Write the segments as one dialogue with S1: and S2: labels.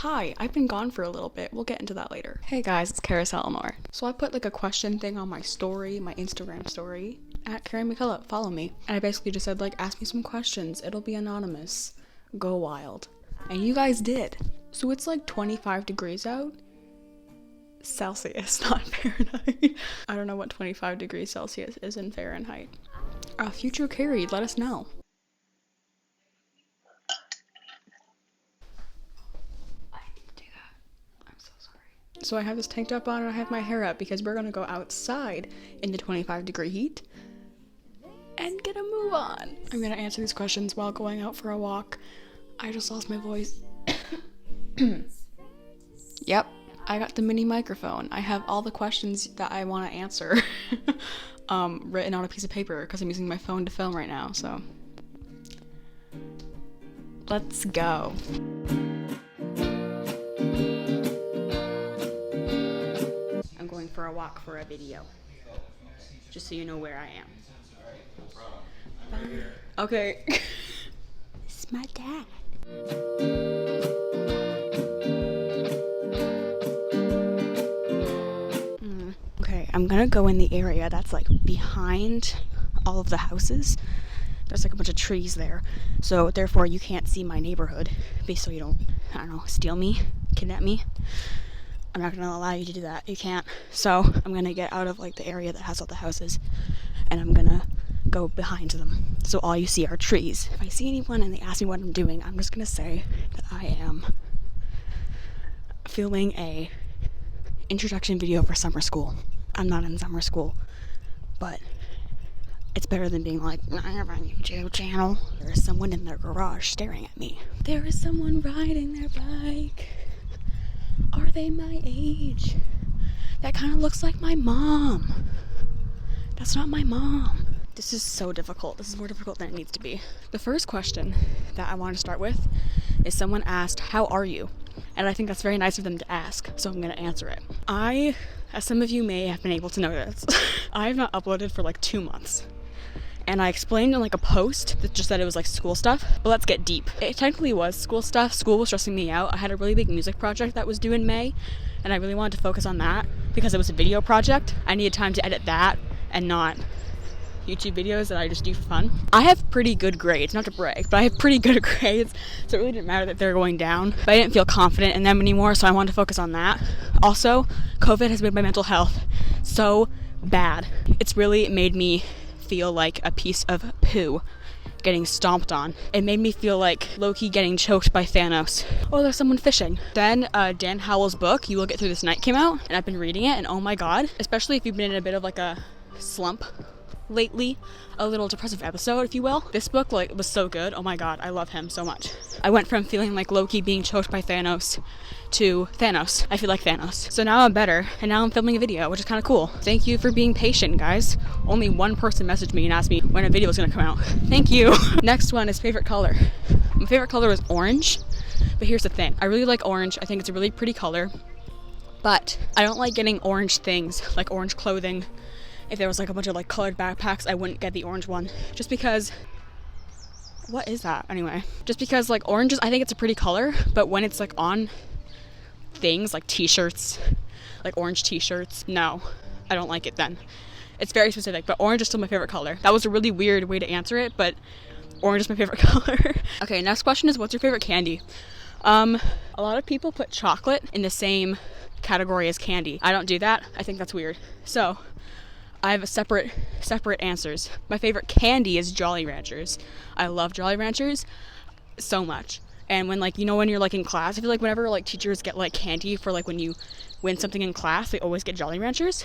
S1: Hi, I've been gone for a little bit. We'll get into that later. Hey guys, it's Kairus Eleanor. So I put like a question thing on my story, my Instagram story, at Kairie McCullough, follow me. And I basically just said like, ask me some questions. It'll be anonymous. Go wild. And you guys did. So it's like 25 degrees out. Celsius, not Fahrenheit. I don't know what 25 degrees Celsius is in Fahrenheit. Future Kairie, let us know. So I have this tank top on and I have my hair up because we're gonna go outside in the 25 degree heat and get a move on. I'm gonna answer these questions while going out for a walk. I just lost my voice. Yep, I got the mini microphone. I have all the questions that I want to answer written on a piece of paper because I'm using my phone to film right now, so let's go. I'm going for a walk for a video, just so you know where I am. Bye. Okay. It's my dad. Okay, I'm gonna go in the area that's like behind all of the houses. There's like a bunch of trees there, so therefore you can't see my neighborhood, so you don't, I don't know, steal me, kidnap me. I'm not gonna allow you to do that. You can't. So I'm gonna get out of like the area that has all the houses and I'm gonna go behind them. So all you see are trees. If I see anyone and they ask me what I'm doing, I'm just gonna say that I am filming a introduction video for summer school. I'm not in summer school, but it's better than being like, I have a YouTube channel. There is someone in their garage staring at me. There is someone riding their bike. Are they my age? That kind of looks like my mom. That's not my mom. This is so difficult. This is more difficult than it needs to be. The first question that I want to start with is someone asked, how are you? And I think that's very nice of them to ask, so I'm going to answer it. As some of you may have been able to notice, I have not uploaded for like 2 months. And I explained in like a post that just that it was like school stuff, but let's get deep. It technically was school stuff. School was stressing me out. I had a really big music project that was due in May, and I really wanted to focus on that because it was a video project. I needed time to edit that and not YouTube videos that I just do for fun. I have pretty good grades, not to brag, but I have pretty good grades, so it really didn't matter that they're going down. But I didn't feel confident in them anymore, so I wanted to focus on that. Also, COVID has made my mental health so bad. It's really made me feel like a piece of poo getting stomped on. It made me feel like Loki getting choked by Thanos. Oh, there's someone fishing. Then Dan Howell's book, You Will Get Through This Night, came out, and I've been reading it, and oh my god, especially if you've been in a bit of like a slump lately, a little depressive episode, if you will. This book like was so good. Oh my god, I love him so much. I went from feeling like Loki being choked by Thanos to Thanos. I feel like Thanos. So now I'm better, and now I'm filming a video, which is kind of cool. Thank you for being patient, guys. Only one person messaged me and asked me when a video is gonna come out. Thank you. Next one is favorite color. My favorite color is orange, but here's the thing. I really like orange. I think it's a really pretty color, but I don't like getting orange things, like orange clothing. If there was like a bunch of like colored backpacks, I wouldn't get the orange one. Just because, what is that? Anyway, just because like orange is, I think it's a pretty color, but when it's like on things like t-shirts, like orange t-shirts, no, I don't like it then. It's very specific, but orange is still my favorite color. That was a really weird way to answer it, but orange is my favorite color. Okay, next question is, what's your favorite candy? A lot of people put chocolate in the same category as candy. I don't do that. I think that's weird. So I have a separate answers. My favorite candy is Jolly Ranchers. I love Jolly Ranchers so much. And when like, you know, when you're like in class, I feel like whenever like teachers get like candy for like when you win something in class, they always get Jolly Ranchers.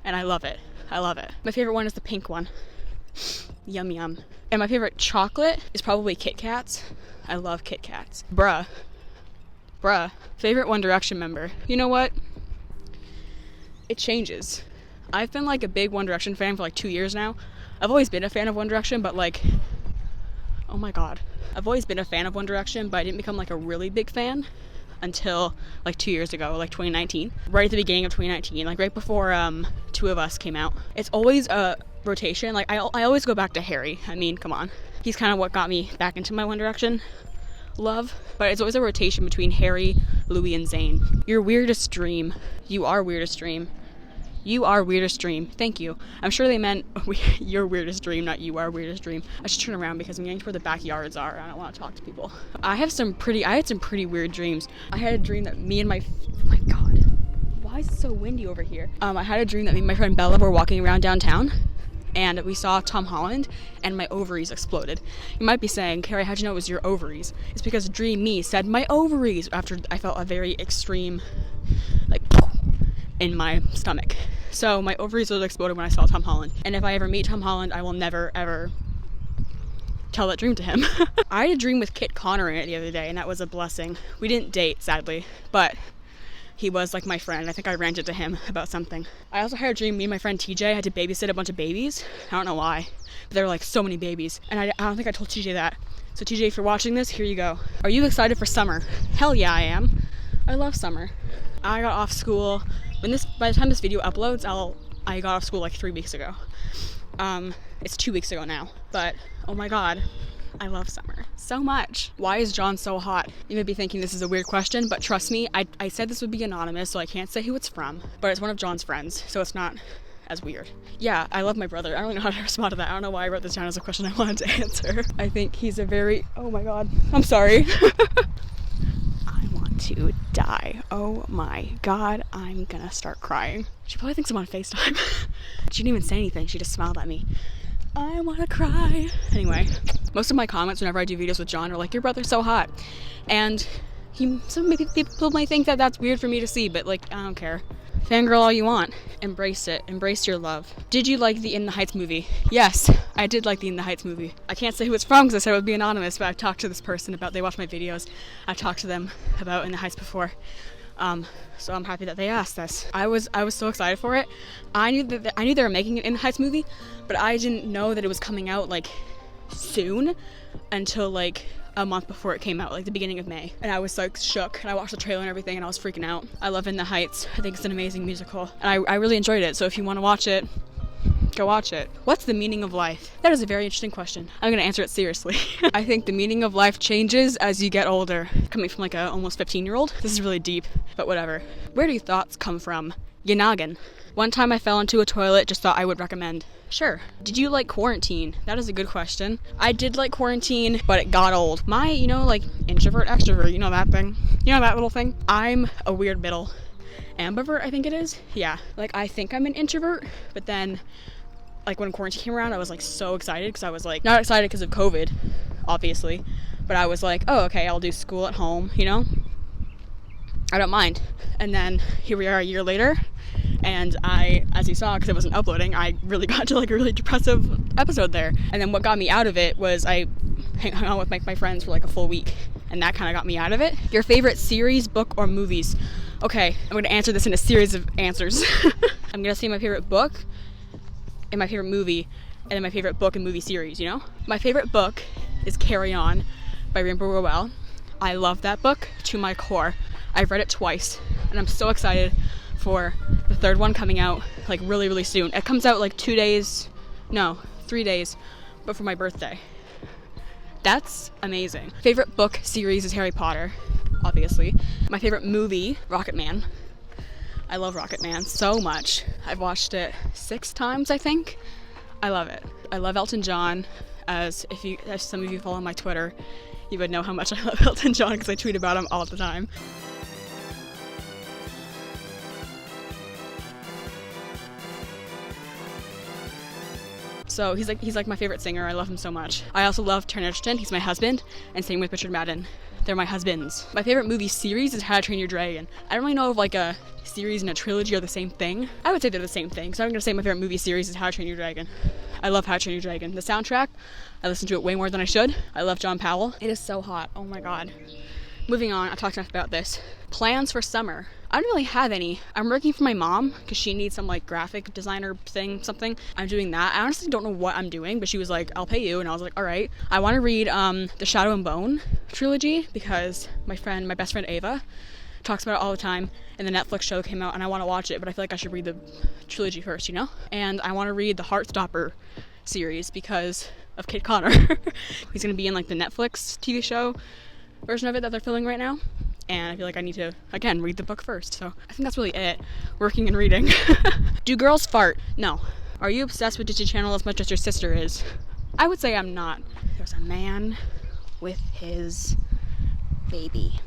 S1: And I love it. I love it. My favorite one is the pink one. Yum yum. And my favorite chocolate is probably Kit Kats. I love Kit Kats. Bruh. Favorite One Direction member. You know what? It changes. I've been like a big One Direction fan for like 2 years now. I've always been a fan of One Direction, but like, oh my god. I've always been a fan of One Direction, but I didn't become like a really big fan until like 2 years ago, like 2019. Right at the beginning of 2019, like right before Two of Us came out. It's always a rotation. Like I always go back to Harry. I mean, come on. He's kind of what got me back into my One Direction love, but it's always a rotation between Harry, Louis, and Zane. Your weirdest dream. You are weirdest dream. You are weirdest dream. Thank you. I'm sure they meant your weirdest dream, not you are weirdest dream. I should turn around because I'm getting to where the backyards are. I don't want to talk to people. I had some pretty weird dreams. I had a dream that me and oh my god. Why is it so windy over here? I had a dream that me and my friend Bella were walking around downtown and we saw Tom Holland and my ovaries exploded. You might be saying, Kairie, how'd you know it was your ovaries? It's because Dream Me said my ovaries after I felt a very extreme, like, in my stomach. So my ovaries would exploded when I saw Tom Holland. And if I ever meet Tom Holland, I will never, ever tell that dream to him. I had a dream with Kit Connor in it the other day, and that was a blessing. We didn't date, sadly, but he was like my friend. I think I ranted to him about something. I also had a dream me and my friend TJ had to babysit a bunch of babies. I don't know why, but there were like so many babies. And I don't think I told TJ that. So TJ, if you're watching this, here you go. Are you excited for summer? Hell yeah, I am. I love summer. I got off school. By the time this video uploads, I got off school like 3 weeks ago. It's 2 weeks ago now. But, oh my god, I love summer so much. Why is John so hot? You may be thinking this is a weird question, but trust me, I said this would be anonymous, so I can't say who it's from. But it's one of John's friends, so it's not as weird. Yeah, I love my brother. I don't really know how to respond to that. I don't know why I wrote this down as a question I wanted to answer. I think he's a very... Oh my god. I'm sorry. To die. Oh my god, I'm gonna start crying. She probably thinks I'm on FaceTime. She didn't even say anything, she just smiled at me. I wanna cry. Anyway, most of my comments whenever I do videos with John are like, your brother's so hot. And some people might think that that's weird for me to see, but like, I don't care. Fangirl all you want. Embrace it. Embrace your love. Did you like the In the Heights movie? Yes, I did like the In the Heights movie. I can't say who it's from because I said it would be anonymous, but I've talked to this person about, they watch my videos. I've talked to them about In the Heights before. So I'm happy that they asked this. I was so excited for it. I knew they were making an In the Heights movie, but I didn't know that it was coming out like soon until like a month before it came out, like the beginning of May. And I was like shook, and I watched the trailer and everything, and I was freaking out. I love In the Heights. I think it's an amazing musical, and I really enjoyed it. So if you want to watch it, go watch it. What's the meaning of life? That is a very interesting question. I'm gonna answer it seriously. I think the meaning of life changes as you get older. Coming from like a almost 15-year-old, this is really deep, but whatever. Where do your thoughts come from? Your noggin. One time I fell into a toilet, just thought I would recommend. Sure. Did you like quarantine? That is a good question. I did like quarantine, but it got old. My, like introvert, extrovert, you know that thing? You know that little thing? I'm a weird middle. Ambivert, I think it is. Yeah. Like, I think I'm an introvert, but then, like, when quarantine came around, I was like so excited because I was like, not excited because of COVID, obviously, but I was like, oh, okay, I'll do school at home, I don't mind. And then here we are a year later, and as you saw, because it wasn't uploading, I really got to like a really depressive episode there. And then what got me out of it was I hung out with my friends for like a full week, and that kind of got me out of it. Your favorite series, book, or movies? Okay, I'm going to answer this in a series of answers. I'm going to say my favorite book and my favorite movie, and then my favorite book and movie series, My favorite book is Carry On by Rainbow Rowell. I love that book to my core. I've read it twice, and I'm so excited for the third one coming out like really, really soon. It comes out like 3 days before my birthday. That's amazing. Favorite book series is Harry Potter, obviously. My favorite movie, Rocket Man. I love Rocket Man so much. I've watched it 6 times, I think. I love it. I love Elton John. As some of you follow my Twitter, you would know how much I love Elton John because I tweet about him all the time. So he's like my favorite singer. I love him so much. I also love Taron Egerton. He's my husband, and same with Richard Madden. They're my husbands. My favorite movie series is How to Train Your Dragon. I don't really know if like a series and a trilogy are the same thing. I would say they're the same thing, so I'm gonna say my favorite movie series is How to Train Your Dragon. I love How to Train Your Dragon. The soundtrack, I listen to it way more than I should. I love John Powell. It is so hot. Oh my god. Moving on, I talked enough about this. Plans for summer. I don't really have any. I'm working for my mom because she needs some like graphic designer thing, something. I'm doing that. I honestly don't know what I'm doing, but she was like, I'll pay you. And I was like, all right. I want to read the Shadow and Bone trilogy because my best friend Ava talks about it all the time, and the Netflix show came out and I want to watch it, but I feel like I should read the trilogy first, And I want to read the Heartstopper series because of Kit Connor. He's going to be in like the Netflix TV show version of it that they're filming right now. And I feel like I need to, again, read the book first. So I think that's really it. Working and reading. Do girls fart? No. Are you obsessed with Disney Channel as much as your sister is? I would say I'm not. There's a man with his baby.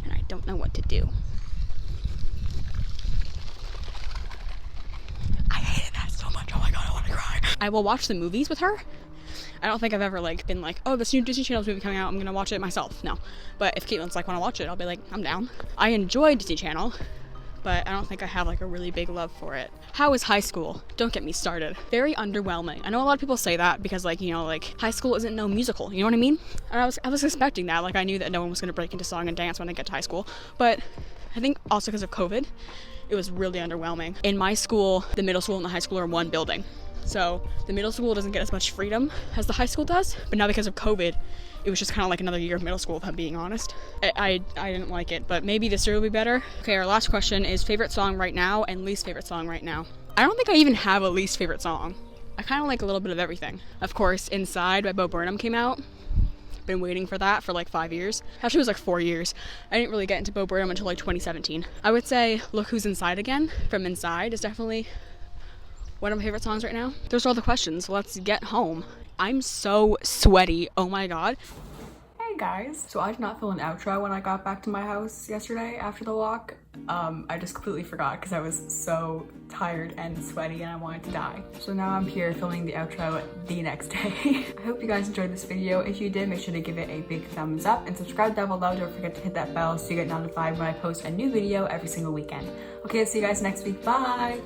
S1: And I don't know what to do. I hated that so much. Oh my god, I want to cry. I will watch the movies with her. I don't think I've ever like been like, oh, this new Disney Channel's movie coming out, I'm gonna watch it myself. No. But if Caitlin's like, wanna watch it, I'll be like, I'm down. I enjoy Disney Channel, but I don't think I have like a really big love for it. How is high school? Don't get me started. Very underwhelming. I know a lot of people say that because like, you know, like high school isn't no musical, you know what I mean? And I was expecting that. Like I knew that no one was gonna break into song and dance when I get to high school. But I think also because of COVID, it was really underwhelming. In my school, the middle school and the high school are in one building. So the middle school doesn't get as much freedom as the high school does, but now because of COVID, it was just kind of like another year of middle school, if I'm being honest. I didn't like it, but maybe this year will be better. Okay, our last question is favorite song right now and least favorite song right now. I don't think I even have a least favorite song. I kind of like a little bit of everything. Of course, Inside by Bo Burnham came out. Been waiting for that for like 5 years. Actually, it was like 4 years. I didn't really get into Bo Burnham until like 2017. I would say Look Who's Inside Again from Inside is definitely one of my favorite songs right now. Those are all the questions. Let's get home. I'm so sweaty. Oh my god. Hey guys. So I did not film an outro when I got back to my house yesterday after the walk. I just completely forgot because I was so tired and sweaty and I wanted to die. So now I'm here filming the outro the next day. I hope you guys enjoyed this video. If you did, make sure to give it a big thumbs up and subscribe down below. Don't forget to hit that bell so you get notified when I post a new video every single weekend. Okay, I'll see you guys next week. Bye!